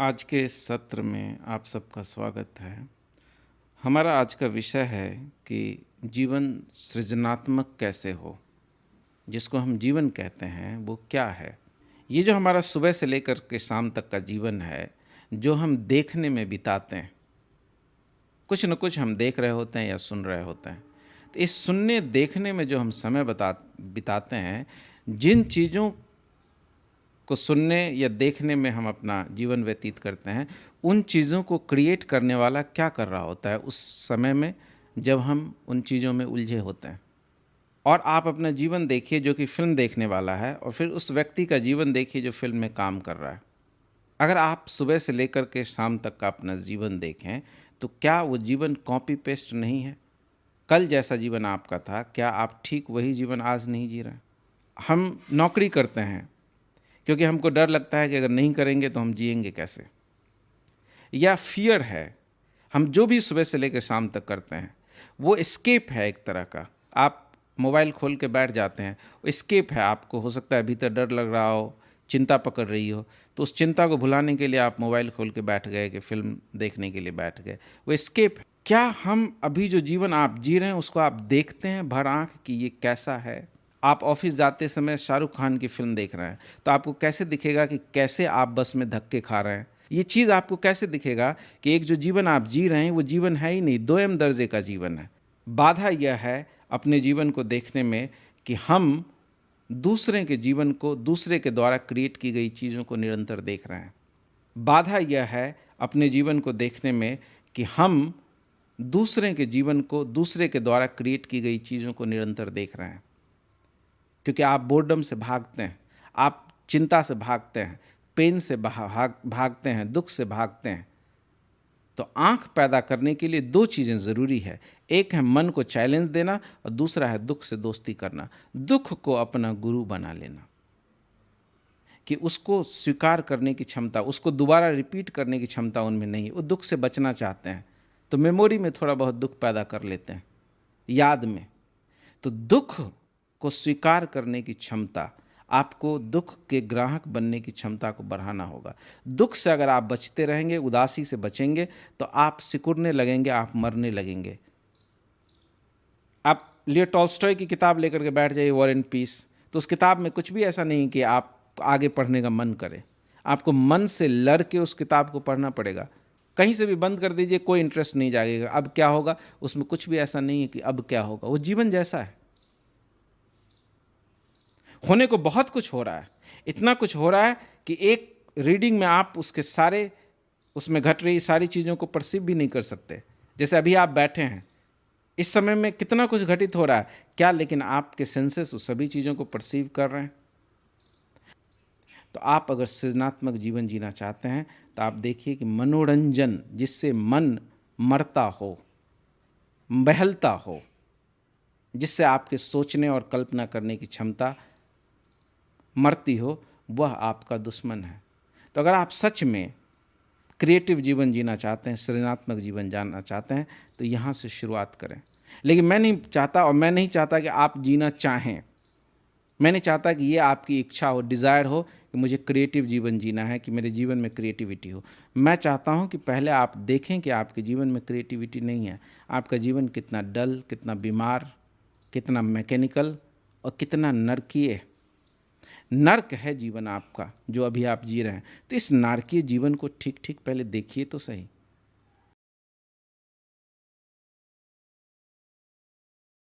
आज के इस सत्र में आप सबका स्वागत है। हमारा आज का विषय है कि जीवन सृजनात्मक कैसे हो। जिसको हम जीवन कहते हैं वो क्या है। ये जो हमारा सुबह से लेकर के शाम तक का जीवन है, जो हम देखने में बिताते हैं, कुछ न कुछ हम देख रहे होते हैं या सुन रहे होते हैं। तो इस सुनने देखने में जो हम समय बिताते हैं, जिन चीज़ों को सुनने या देखने में हम अपना जीवन व्यतीत करते हैं, उन चीज़ों को क्रिएट करने वाला क्या कर रहा होता है उस समय में जब हम उन चीज़ों में उलझे होते हैं। और आप अपना जीवन देखिए जो कि फ़िल्म देखने वाला है, और फिर उस व्यक्ति का जीवन देखिए जो फ़िल्म में काम कर रहा है। अगर आप सुबह से लेकर के शाम तक का अपना जीवन देखें, तो क्या वो जीवन कॉपी पेस्ट नहीं है? कल जैसा जीवन आपका था, क्या आप ठीक वही जीवन आज नहीं जी रहे हैं? हम नौकरी करते हैं क्योंकि हमको डर लगता है कि अगर नहीं करेंगे तो हम जिएंगे कैसे। या फियर है, हम जो भी सुबह से लेकर शाम तक करते हैं वो एस्केप है एक तरह का। आप मोबाइल खोल के बैठ जाते हैं, एस्केप है। आपको हो सकता है भीतर डर लग रहा हो, चिंता पकड़ रही हो, तो उस चिंता को भुलाने के लिए आप मोबाइल खोल के बैठ गए कि फिल्म देखने के लिए बैठ गए, वो एस्केप है। क्या हम अभी जो जीवन आप जी रहे हैं उसको आप देखते हैं भर आँख कि ये कैसा है? आप ऑफिस जाते समय शाहरुख खान की फिल्म देख रहे हैं तो आपको कैसे दिखेगा कि कैसे आप बस में धक्के खा रहे हैं? ये चीज़ आपको कैसे दिखेगा कि एक जो जीवन आप जी रहे हैं वो जीवन है ही नहीं, दोयम दर्जे का जीवन है। बाधा यह है अपने जीवन को देखने में कि हम दूसरे के जीवन को दूसरे के द्वारा क्रिएट की गई चीज़ों को निरंतर देख रहे हैं। बाधा यह है अपने जीवन को देखने में कि हम दूसरे के जीवन को दूसरे के द्वारा क्रिएट की गई चीज़ों को निरंतर देख रहे हैं। क्योंकि आप बोर्डम से भागते हैं, आप चिंता से भागते हैं, पेन से भागते हैं, दुख से भागते हैं। तो आँख पैदा करने के लिए दो चीज़ें ज़रूरी है। एक है मन को चैलेंज देना, और दूसरा है दुख से दोस्ती करना। दुख को अपना गुरु बना लेना, कि उसको स्वीकार करने की क्षमता, उसको दोबारा रिपीट करने की क्षमता उनमें नहीं है। वो दुख से बचना चाहते हैं तो मेमोरी में थोड़ा बहुत दुख पैदा कर लेते हैं, याद में। तो दुख को स्वीकार करने की क्षमता, आपको दुख के ग्राहक बनने की क्षमता को बढ़ाना होगा। दुख से अगर आप बचते रहेंगे, उदासी से बचेंगे, तो आप सिकुड़ने लगेंगे, आप मरने लगेंगे। आप लियो टॉल्स्टॉय की किताब लेकर के बैठ जाइए, वॉर एंड पीस, तो उस किताब में कुछ भी ऐसा नहीं कि आप आगे पढ़ने का मन करे। आपको मन से लड़ के उस किताब को पढ़ना पड़ेगा। कहीं से भी बंद कर दीजिए, कोई इंटरेस्ट नहीं जागेगा। अब क्या होगा, उसमें कुछ भी ऐसा नहीं है कि अब क्या होगा। वो जीवन जैसा है, होने को बहुत कुछ हो रहा है। इतना कुछ हो रहा है कि एक रीडिंग में आप उसके सारे, उसमें घट रही सारी चीज़ों को परसीव भी नहीं कर सकते। जैसे अभी आप बैठे हैं, इस समय में कितना कुछ घटित हो रहा है क्या, लेकिन आपके सेंसेस उस सभी चीज़ों को परसीव कर रहे हैं। तो आप अगर सृजनात्मक जीवन जीना चाहते हैं तो आप देखिए कि मनोरंजन, जिससे मन मरता हो, बहलता हो, जिससे आपके सोचने और कल्पना करने की क्षमता मरती हो, वह आपका दुश्मन है। तो अगर आप सच में क्रिएटिव जीवन जीना चाहते हैं, सृजनात्मक जीवन जानना चाहते हैं, तो यहाँ से शुरुआत करें। लेकिन मैं नहीं चाहता, और मैं नहीं चाहता कि आप जीना चाहें। मैं नहीं चाहता कि ये आपकी इच्छा हो, डिज़ायर हो कि मुझे क्रिएटिव जीवन जीना है, कि मेरे जीवन में क्रिएटिविटी हो। मैं चाहता हूँ कि पहले आप देखें कि आपके जीवन में क्रिएटिविटी नहीं है। आपका जीवन कितना डल, कितना बीमार, कितना मैकेनिकल और कितना नरकीय, नर्क है जीवन आपका जो अभी आप जी रहे हैं। तो इस नारकीय जीवन को ठीक ठीक पहले देखिए तो सही।